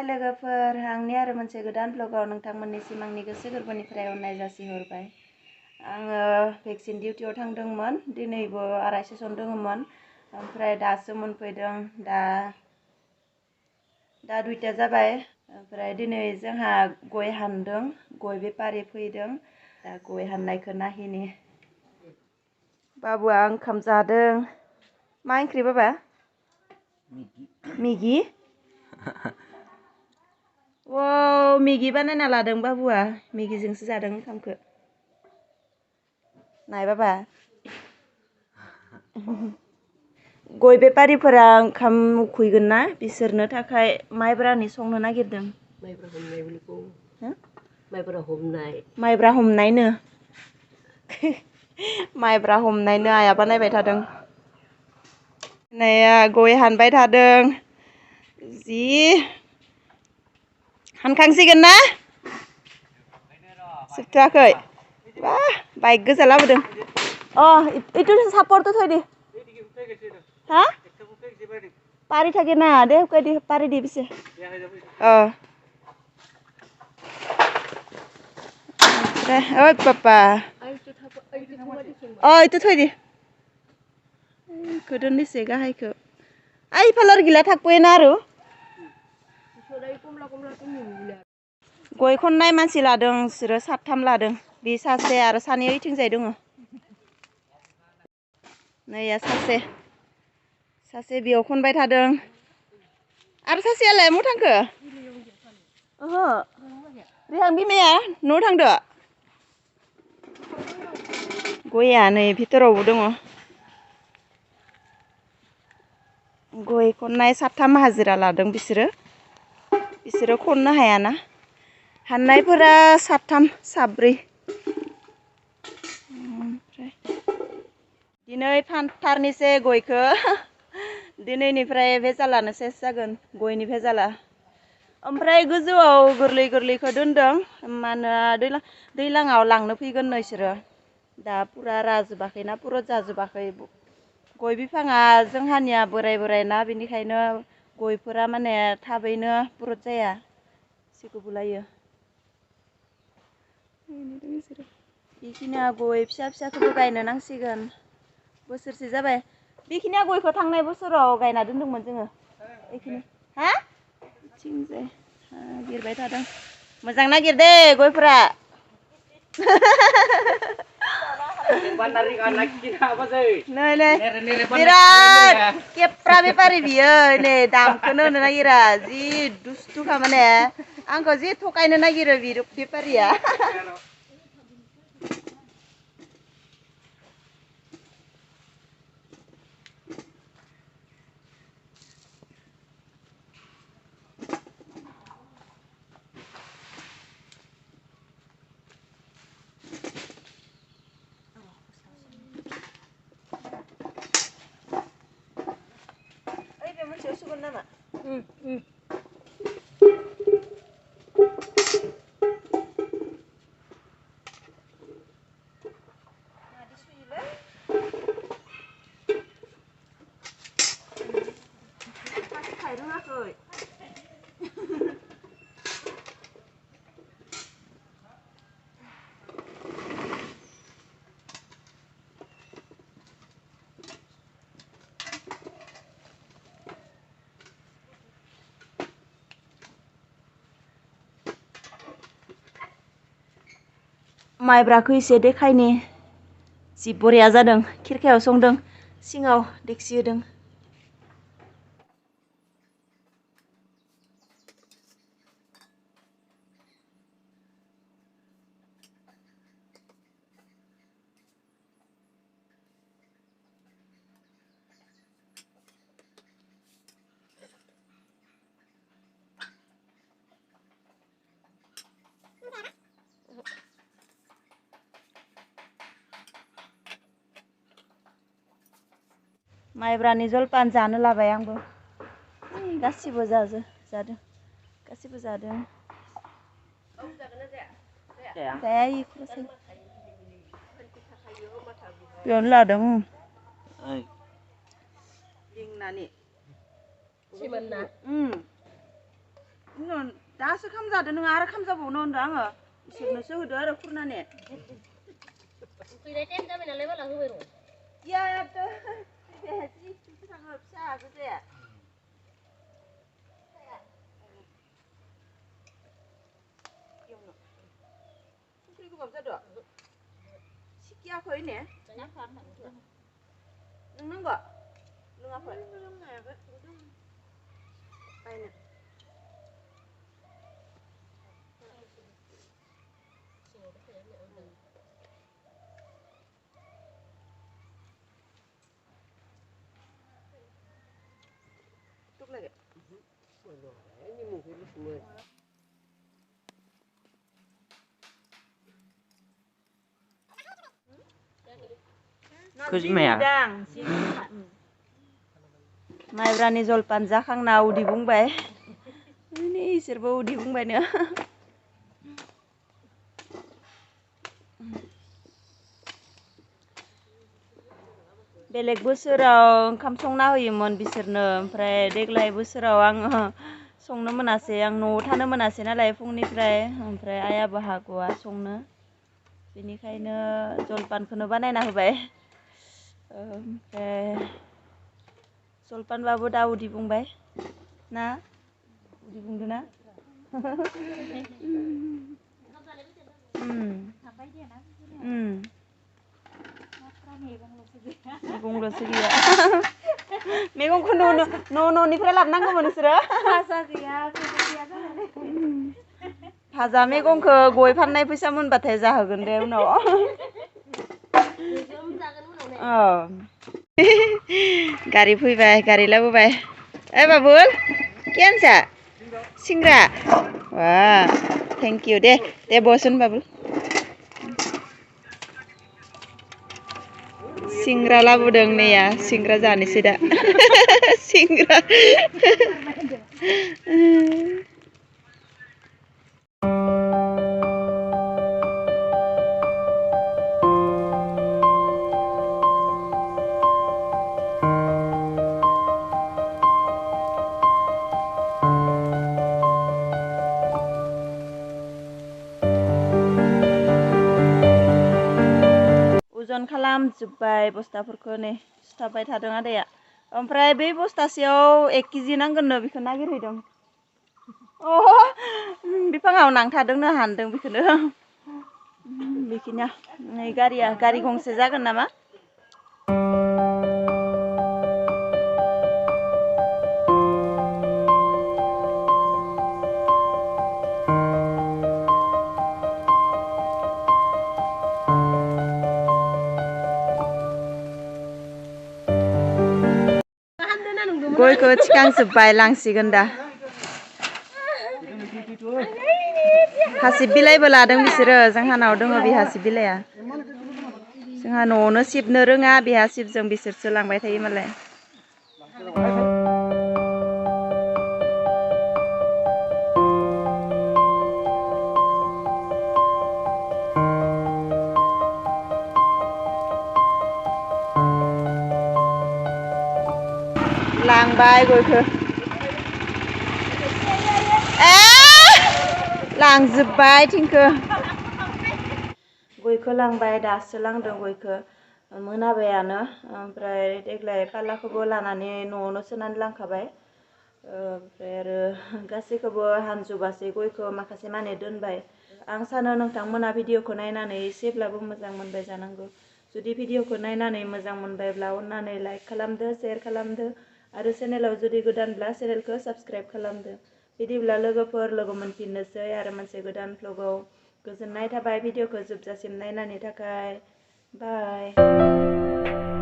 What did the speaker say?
लोगोफोर आंनि आरो मोनसे गोदान ब्लगाव नोंथांमोननिसिम आंनि गोसो गोरबोनिफ्राय अननाय जासिहरबाय। आङो भेक्सिन डिउटियाव थांदोंमोन दिनैबो आराय सेसन दङमोन ओमफ्राय दासो मोनफैदों दा 2टा जाबाय ओमफ्राय दिनै जोंहा गय हानदों गय बेपारि फैदों दा गय हाननायखौ नायहैनि बाबुआ ओंखाम जादों मा ओंख्रि बाबा मिगि wow मिगि बानायना लादों बाबुआ मिगिजोंसो जादों ओंखामखौ नाय बाबा गय बेपारिफोरा ओंखाम उखैगोन ना बिसोरनो थाखाय माइब्रानि संनो नागिरदों माइब्रा हमनायनो माइब्रा हमनायनो आइया बानायबाय थादों नाया गय हानबाय थादों जि हानखांसिगोन ना जोबथ'आखै बा बाइक गोजा लाबोदों इटु सापर्ट थयदि हा पारि थाके ना दे हुकायदि पारि दि बिसे ओमफ्राय ओइ पापा इटु थयदि दोननोसै गाहायखौ आइ फालार गिला थाकपयना आरो गय खननाय मानसि लादों बिसोरो 3 लादों बे सासे आरो सानै ओइथिंजाय दङ नैया सासे बेयाव खनबाय थादों आरो सासेयालाय मु थांखो ओहो रिहां बिमाया न'आव थांदो गया नै भितरावबो दङ गय खननाय 3 हाजिरा लादों बिसोरो खननो हायाना हाननायफोरा 3 4 ओमफ्राय दिनै फानथारनिसै गयखौ दिनैनिफ्राय भेजालानो सेस जागोन गयनि भेजाला ओमफ्राय गोजौआव गोरलैखौ दोनदों मानो दैलाङाव लांनो फैगोन इसोरो दा पुरा राजोबाखैना पुरा जाजोबाखै गय बिफाङा जोंहानिया बोराय ना बेनिखायनो गयफोरा माने थाबैनो पुरद जाया सिगुबुलायो बेखिनिया गय फिसाखौबो गायनो नांसिगोन बोसोरसे जाबाय बेखिनिया गयखौ थांनाय बोसोराव गायना दोनदोंमोन जोङो बेखिनि हा थिंजाय नागिरबाय थादों मोजां नागिर दे गयफोरा बिराद केप्रा बेपारि बियो नै दामखौनो होनो नागिरा जि दुस्थुखा माने आंखौ जि थगायनो नागिरो बेपारिया सुगोन नामा माइब्राखौ एसे देखायनि जि बरिया जादों खिरखायाव संदों सिङाव देक्सि होदों माइब्रानि जलपान जानो लाबाय आंबो गासिबो जादों गासिबो जादों जाया बेयावनो लादों लिंनानै दासो खामजादो नों आरो खामजाबावनो होनदो आङो इसोरनोसो होदो आरो खुरनानै फैनाय टाइम जाबाय नालाय बाला होबाय र' याद जि थाङो फिसा गोजाया संख्रि गोबाब जादो सिकियाखै ने नों नांगौ लोङाखै बायनो खोजिमाया माइब्रानि जलपान जाखांना उदै बुंबाय इसोरबो उदै बुंबायनो बेलेग बोसोराव ओंखाम संना होयोमोन बिसोरनो ओमफ्राय देग्लाय बोसोराव आङो संनो मोनासै आं न'आव थानो मोनासै नालाय फुंनिफ्राय ओमफ्राय आइयाबो हाग'आ संनो बेनिखायनो जलपानखौनो बानायना होबाय ओमफ्राय जलपानबाबो दा उदै बुंबाय ना उदै बुंदो ना मैगंल'सो गैया मैगंखौ न'निफ्राय लाबोनांगौमोन नोंसोरो भाजा मैगंखौ गय फाननाय फैसा मोनबाथाय जाहोगोन दे उनाव गारि फैबाय गारि लाबोबाय ओइ बाबुल केनसा सिंग्रा वा थेंक इउ दे बसन बाबुल सिंग्रा लाबोदों नैया सिंग्रा जानोसै दा सिंग्रा अजन खालामजोब्बाय बस्थाफोरखौ नै सुथाबबाय थादों आदाया ओमफ्राय बे बस्थासेयाव 1 केजि नांगोननो बेखौ नागिरहैदों बिफाङाव नांथादोंनो हानदों बेखौनो बेखिनिया नै गारि गंसे जागोन नामा गयखौ थिखांजोब्बाय लांसिगोन दा हासिब बिलाइबो लादों बिसोरो जोंहानाव दङ बे हासिब बिलाइया जोंहा न'आवनो सिबनो रोङा बे हासिबजों बिसोरसो लांबाय थायो मालाय लांबाय गयखौ लांजोब्बाय थिंखो गयखौ लांबाय दासो लांदों गयखौ मोनाबायानो ओमफ्राय देग्लाय फालाखौबो लानानै न'आवनो सोनानै लांखाबाय ओमफ्राय आरो गासैखौबो हानजोबासै गयखौ माखासे माने दोनबाय आं सानो नोंथांमोना भिडिअखौ नायनानै एसेब्लाबो मोजां मोनबाय जानांगौ जुदि भिडिअखौ नायनानै मोजां मोनबायब्ला अननानै लाइक खालामदो शेयार खालामदो आरो चेनेलाव जुदि गोदानब्ला चेनेलखौ साबस्क्राइब खालामदो बिदिब्ला लोगोफोर लोगो मोनफिननोसै आरो मोनसे गोदान भ्लगाव गोजोननाय थाबाय भिडिअखौ जोबजासिम नायनायनि थाखाय बाय